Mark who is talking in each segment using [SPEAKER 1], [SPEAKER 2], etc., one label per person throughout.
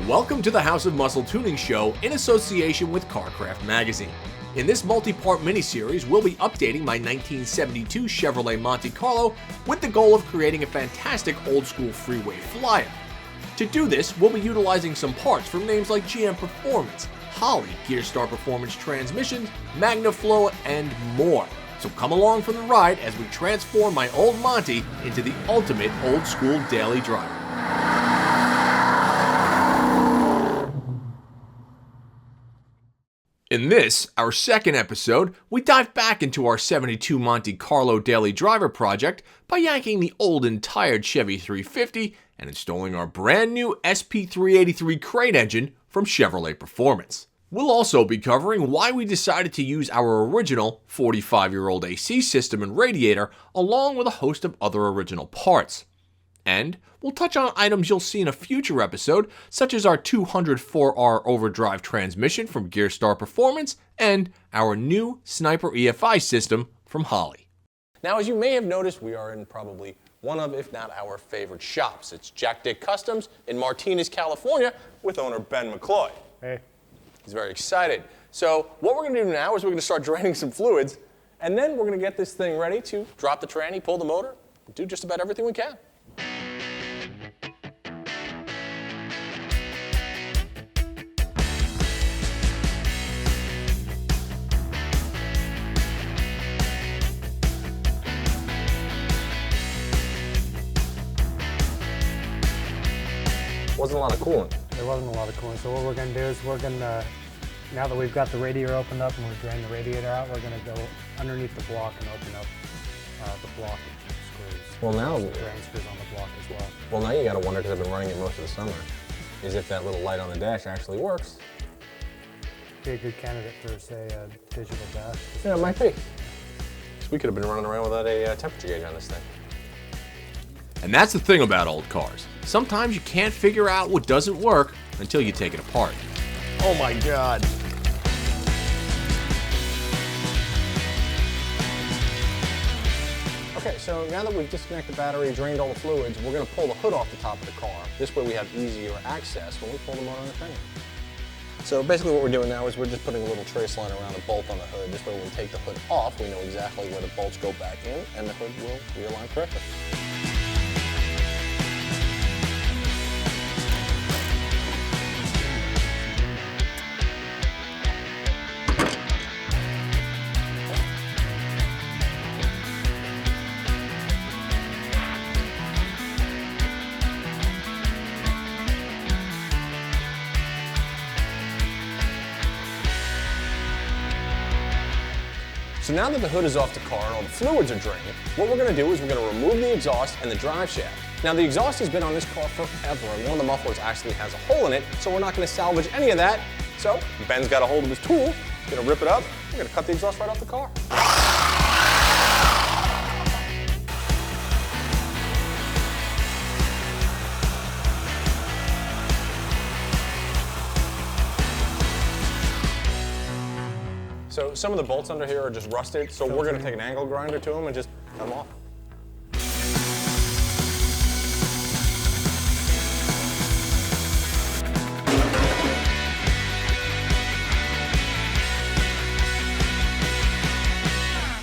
[SPEAKER 1] Welcome to the House of Muscle Tuning Show in association with CarCraft Magazine. In this multi-part miniseries, we'll be updating my 1972 Chevrolet Monte Carlo with the goal of creating a fantastic old-school freeway flyer. To do this, we'll be utilizing some parts from names like GM Performance, Holley, GearStar Performance transmissions, MagnaFlow, and more. So come along for the ride as we transform my old Monte into the ultimate old-school daily driver. In this, our second episode, we dive back into our 72 Monte Carlo daily driver project by yanking the old and tired Chevy 350 and installing our brand new SP383 crate engine from Chevrolet Performance. We'll also be covering why we decided to use our original 45-year-old AC system and radiator along with a host of other original parts. And we'll touch on items you'll see in a future episode, such as our 204R overdrive transmission from GearStar Performance and our new Sniper EFI system from Holley.
[SPEAKER 2] Now, as you may have noticed, we are in probably one of, if not our favorite shops. It's Jack Dick Customs in Martinez, California, with owner Ben McCloy.
[SPEAKER 3] Hey.
[SPEAKER 2] He's very excited. So what we're going to do now is we're going to start draining some fluids, and then we're going to get this thing ready to drop the tranny, pull the motor, do just about everything we can. Wasn't a lot of coolant.
[SPEAKER 3] There wasn't a lot of coolant, so what we're going to do is we're going to, now that we've got the radiator opened up and we've drained the radiator out, we're going to go underneath the block and open up the block screws.
[SPEAKER 2] Well, now,
[SPEAKER 3] drain screws on the block as well.
[SPEAKER 2] Well, now you got to wonder, because I've been running it most of the summer, is if that little light on the dash actually works.
[SPEAKER 3] Be a good candidate for, say, a digital dash.
[SPEAKER 2] Yeah, it might be. So we could have been running around without a temperature gauge on this thing.
[SPEAKER 1] And that's the thing about old cars. Sometimes you can't figure out what doesn't work until you take it apart.
[SPEAKER 2] Oh my God. Okay, so now that we've disconnected the battery, drained all the fluids, we're going to pull the hood off the top of the car. This way we have easier access when we pull the motor on the thing. So basically what we're doing now is we're just putting a little trace line around a bolt on the hood. This way when we take the hood off, we know exactly where the bolts go back in and the hood will realign correctly. So now that the hood is off the car and all the fluids are drained, what we're going to do is we're going to remove the exhaust and the drive shaft. Now the exhaust has been on this car forever, and one of the mufflers actually has a hole in it, so we're not going to salvage any of that. So Ben's got a hold of his tool, he's going to rip it up, we're going to cut the exhaust right off the car. So some of the bolts under here are just rusted, so we're going to take an angle grinder to them and just cut them off.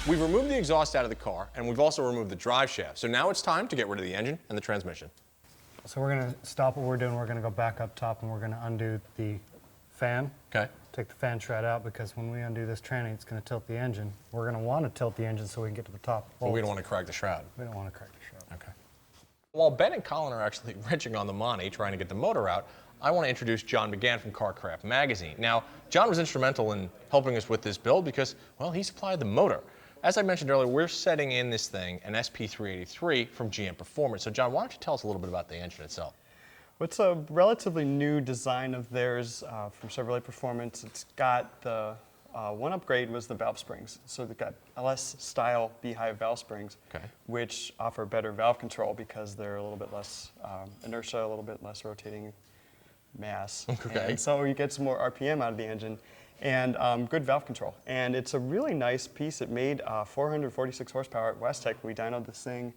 [SPEAKER 2] We've removed the exhaust out of the car, and we've also removed the drive shaft. So now it's time to get rid of the engine and the transmission.
[SPEAKER 3] So we're going to stop what we're doing, we're going to go back up top and we're going to undo the fan.
[SPEAKER 2] Okay.
[SPEAKER 3] Take the fan shroud out, because when we undo this tranny, it's going to tilt the engine. We're going to want to tilt the engine so we can get to the top.
[SPEAKER 2] But we don't want to crack the shroud.
[SPEAKER 3] We don't want to crack the shroud.
[SPEAKER 2] Okay. While Ben and Colin are actually wrenching on the Monte trying to get the motor out, I want to introduce John McGann from CarCraft Magazine. Now, John was instrumental in helping us with this build because, well, he supplied the motor. As I mentioned earlier, we're setting in this thing an SP383 from GM Performance. So John, why don't you tell us a little bit about the engine itself?
[SPEAKER 4] It's a relatively new design of theirs from Chevrolet Performance. It's got the one upgrade was the valve springs. So they've got LS-style beehive valve springs,
[SPEAKER 2] okay,
[SPEAKER 4] which offer better valve control because they're a little bit less inertia, a little bit less rotating mass.
[SPEAKER 2] Okay.
[SPEAKER 4] And so you get some more RPM out of the engine. and good valve control. And it's a really nice piece. It made 446 horsepower at West Tech. We dynoed this thing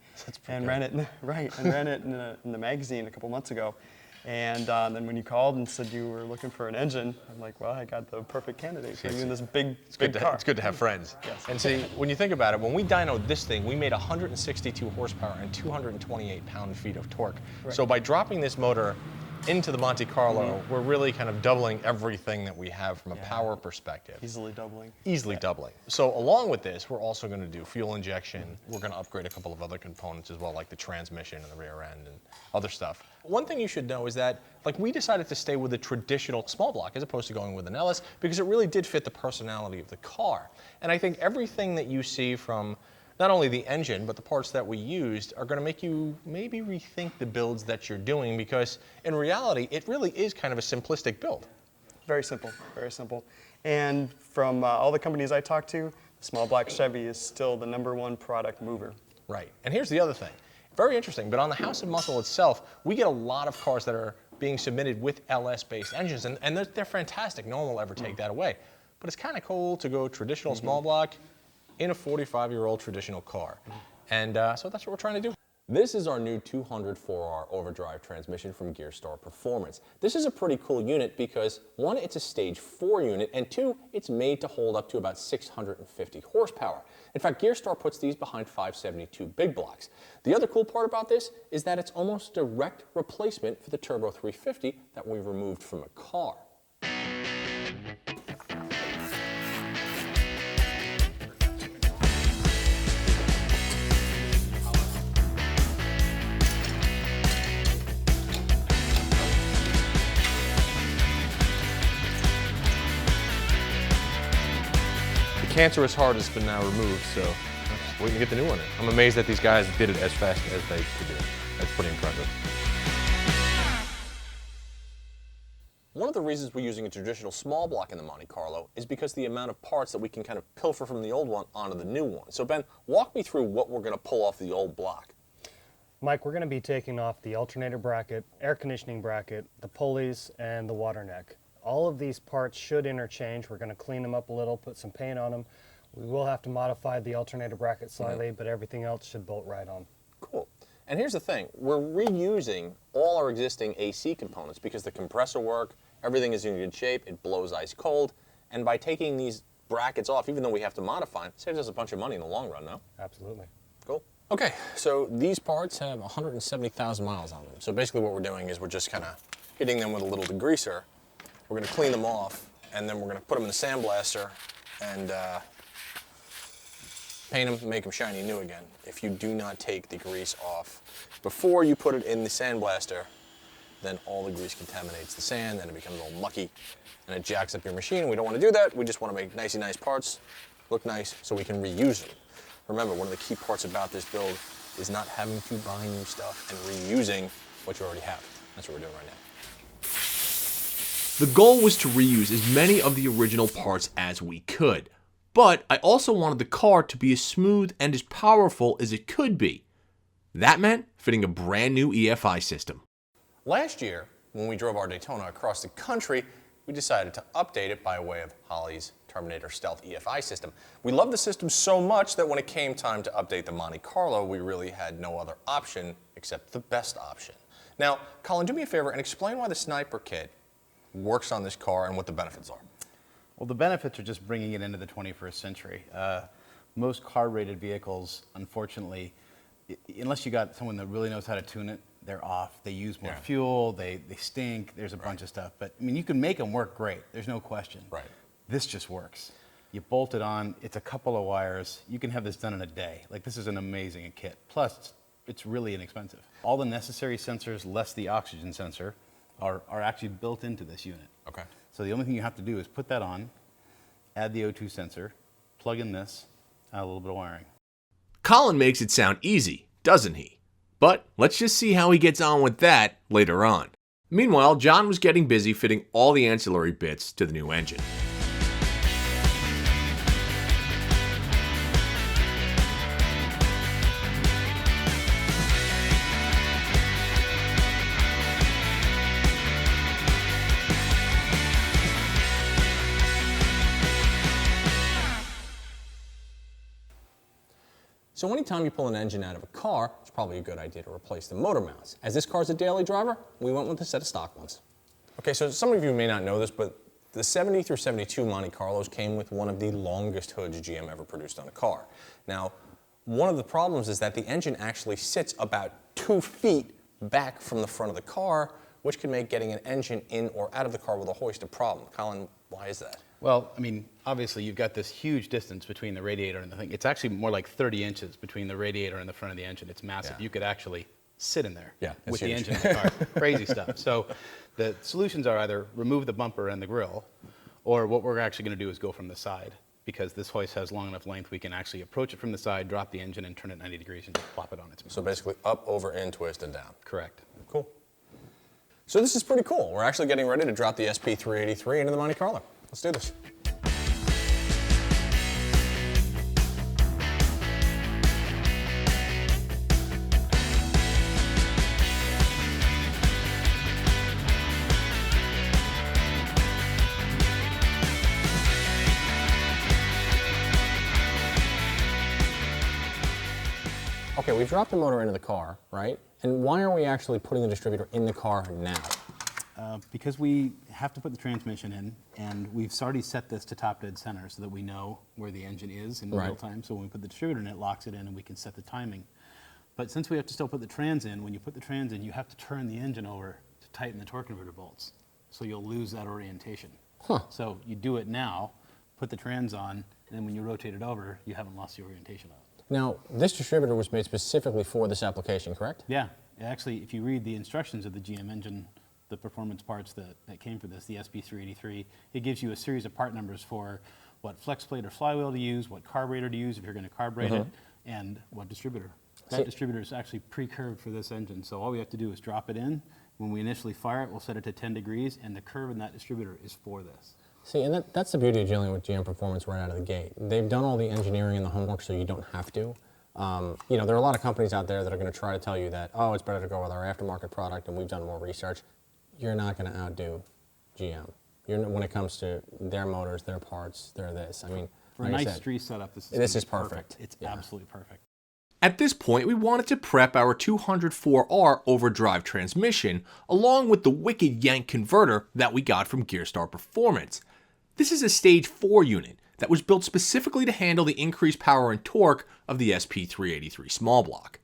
[SPEAKER 4] and ran it, in the magazine a couple months ago. And then when you called and said you were looking for an engine, I'm like, well, I got the perfect candidate for you in this big car.
[SPEAKER 2] It's good to have friends.
[SPEAKER 4] Yes.
[SPEAKER 2] And see, when you think about it, when we dynoed this thing, we made 162 horsepower and 228 pound-feet of torque.
[SPEAKER 4] Right.
[SPEAKER 2] So by dropping this motor into the Monte Carlo, we're really kind of doubling everything that we have from a power perspective.
[SPEAKER 4] Easily doubling.
[SPEAKER 2] Easily doubling. So along with this, we're also going to do fuel injection. We're going to upgrade a couple of other components as well, like the transmission and the rear end and other stuff. One thing you should know is that, like, we decided to stay with a traditional small block as opposed to going with an LS because it really did fit the personality of the car. And I think everything that you see from not only the engine, but the parts that we used are going to make you maybe rethink the builds that you're doing, because in reality, it really is kind of a simplistic build.
[SPEAKER 4] Very simple, very simple. And from all the companies I talked to, small block Chevy is still the #1 product mover.
[SPEAKER 2] Right. And here's the other thing. Very interesting, but on the House of Muscle itself, we get a lot of cars that are being submitted with LS-based engines, and they're fantastic. No one will ever take that away. But it's kind of cool to go traditional small block in a 45-year-old traditional car. And so that's what we're trying to do. This is our new 204R overdrive transmission from GearStar Performance. This is a pretty cool unit because, one, it's a stage 4 unit, and two, it's made to hold up to about 650 horsepower. In fact, GearStar puts these behind 572 big blocks. The other cool part about this is that it's almost direct replacement for the Turbo 350 that we removed from a car. Cancerous heart has been now removed, so we can get the new one in. I'm amazed that these guys did it as fast as they could do it. That's pretty impressive. One of the reasons we're using a traditional small block in the Monte Carlo is because the amount of parts that we can kind of pilfer from the old one onto the new one. So Ben, walk me through what we're going to pull off the old block.
[SPEAKER 3] Mike, we're going to be taking off the alternator bracket, air conditioning bracket, the pulleys, and the water neck. All of these parts should interchange. We're going to clean them up a little, put some paint on them. We will have to modify the alternator bracket slightly, but everything else should bolt right on.
[SPEAKER 2] Cool. And here's the thing. We're reusing all our existing AC components because the compressor work, everything is in good shape, it blows ice cold, and by taking these brackets off, even though we have to modify them, it saves us a bunch of money in the long run, no?
[SPEAKER 3] Absolutely.
[SPEAKER 2] Cool. Okay, so these parts have 170,000 miles on them. So basically what we're doing is we're just kind of hitting them with a little degreaser. We're going to clean them off, and then we're going to put them in the sandblaster and paint them and make them shiny new again. If you do not take the grease off before you put it in the sandblaster, then all the grease contaminates the sand, and it becomes all mucky, and it jacks up your machine. We don't want to do that. We just want to make nicey nice parts, look nice, so we can reuse them. Remember, one of the key parts about this build is not having to buy new stuff and reusing what you already have. That's what we're doing right now.
[SPEAKER 1] The goal was to reuse as many of the original parts as we could, but I also wanted the car to be as smooth and as powerful as it could be. That meant fitting a brand new EFI system.
[SPEAKER 2] Last year, when we drove our Daytona across the country, we decided to update it by way of Holley's Terminator Stealth EFI system. We loved the system so much that when it came time to update the Monte Carlo, we really had no other option except the best option. Now, Colin, do me a favor and explain why the Sniper kit works on this car and what the benefits are.
[SPEAKER 5] Well, the benefits are just bringing it into the 21st century. Most car-rated vehicles, unfortunately, unless you got someone that really knows how to tune it, they're off. They use more fuel, they stink, there's a bunch of stuff. But, I mean, you can make them work great. There's no question.
[SPEAKER 2] Right.
[SPEAKER 5] This just works. You bolt it on, it's a couple of wires. You can have this done in a day. Like, this is an amazing kit. Plus, it's really inexpensive. All the necessary sensors, less the oxygen sensor, are actually built into this unit.
[SPEAKER 2] Okay.
[SPEAKER 5] So the only thing you have to do is put that on, add the O2 sensor, plug in this, add a little bit of wiring.
[SPEAKER 1] Colin makes it sound easy, doesn't he? But let's just see how he gets on with that later on. Meanwhile, John was getting busy fitting all the ancillary bits to the new engine.
[SPEAKER 2] So anytime you pull an engine out of a car, it's probably a good idea to replace the motor mounts. As this car's a daily driver, we went with a set of stock ones. Okay, so some of you may not know this, but the 70 through 72 Monte Carlos came with one of the longest hoods GM ever produced on a car. Now, one of the problems is that the engine actually sits about 2 feet back from the front of the car, which can make getting an engine in or out of the car with a hoist a problem. Colin, why is that?
[SPEAKER 5] Well, I mean, obviously you've got this huge distance between the radiator and the thing. It's actually more like 30 inches between the radiator and the front of the engine. It's massive.
[SPEAKER 2] Yeah.
[SPEAKER 5] You could actually sit in there with the
[SPEAKER 2] huge.
[SPEAKER 5] engine in the car. Crazy stuff. So the solutions are either remove the bumper and the grille, or what we're actually going to do is go from the side. Because this hoist has long enough length, we can actually approach it from the side, drop the engine, and turn it 90 degrees and just plop it on its mounts.
[SPEAKER 2] So basically up, over, in, twist, and down.
[SPEAKER 5] Correct.
[SPEAKER 2] Cool. So this is pretty cool. We're actually getting ready to drop the SP383 into the Monte Carlo. Let's do this. Okay, we've dropped the motor into the car, right? And why are we actually putting the distributor in the car now?
[SPEAKER 5] Because we have to put the transmission in, and we've already set this to top dead center so that we know where the engine is in real time. So when we put the distributor in, it locks it in and we can set the timing. But since we have to still put the trans in, when you put the trans in, you have to turn the engine over to tighten the torque converter bolts. So you'll lose that orientation. So you do it now, put the trans on, and then when you rotate it over, you haven't lost the orientation of it.
[SPEAKER 2] Now, this distributor was made specifically for this application, correct?
[SPEAKER 5] Yeah, actually, if you read the instructions of the GM engine, the performance parts that came for this, the SP383, it gives you a series of part numbers for what flex plate or flywheel to use, what carburetor to use if you're going to carburate it, and what distributor. That distributor is actually pre-curved for this engine, so all we have to do is drop it in. When we initially fire it, we'll set it to 10 degrees, and the curve in that distributor is for this.
[SPEAKER 2] See, and that's the beauty of dealing with GM Performance right out of the gate. They've done all the engineering and the homework so you don't have to. You know, there are a lot of companies out there that are going to try to tell you that, oh, it's better to go with our aftermarket product and we've done more research. You're not going to outdo GM. When it comes to their motors, their parts, their this. I mean,
[SPEAKER 5] for a nice street setup, this is
[SPEAKER 2] perfect.
[SPEAKER 5] It's absolutely perfect.
[SPEAKER 1] At this point, we wanted to prep our 204R overdrive transmission along with the wicked Yank converter that we got from GearStar Performance. This is a Stage 4 unit that was built specifically to handle the increased power and torque of the SP383 small block.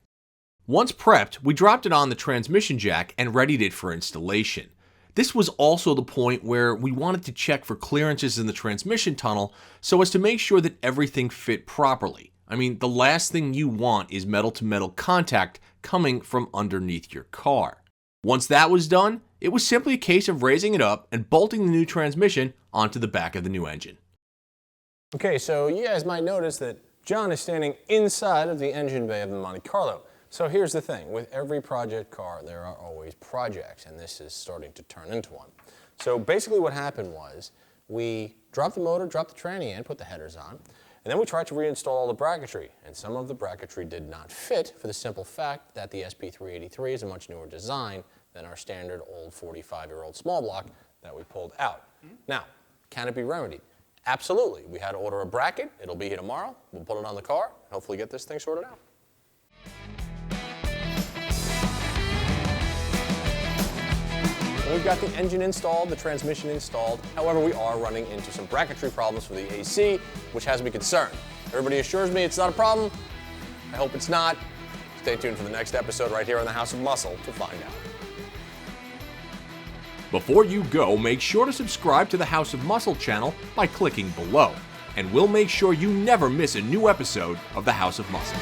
[SPEAKER 1] Once prepped, we dropped it on the transmission jack and readied it for installation. This was also the point where we wanted to check for clearances in the transmission tunnel so as to make sure that everything fit properly. I mean, the last thing you want is metal-to-metal contact coming from underneath your car. Once that was done, it was simply a case of raising it up and bolting the new transmission onto the back of the new engine.
[SPEAKER 2] Okay, so you guys might notice that John is standing inside of the engine bay of the Monte Carlo. So here's the thing, with every project car, there are always projects, and this is starting to turn into one. So basically what happened was, we dropped the motor, dropped the tranny in, put the headers on, and then we tried to reinstall all the bracketry, and some of the bracketry did not fit for the simple fact that the SP383 is a much newer design than our standard old 45-year-old small block that we pulled out. Now, can it be remedied? Absolutely. We had to order a bracket. It'll be here tomorrow. We'll put it on the car, and hopefully get this thing sorted out. We've got the engine installed, the transmission installed. However, we are running into some bracketry problems for the AC, which has me concerned. Everybody assures me it's not a problem. I hope it's not. Stay tuned for the next episode right here on the House of Muscle to find out.
[SPEAKER 1] Before you go, make sure to subscribe to the House of Muscle channel by clicking below, and we'll make sure you never miss a new episode of the House of Muscle.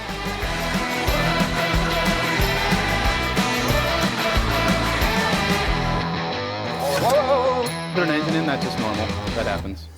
[SPEAKER 5] Put an engine in, that's just normal. That happens.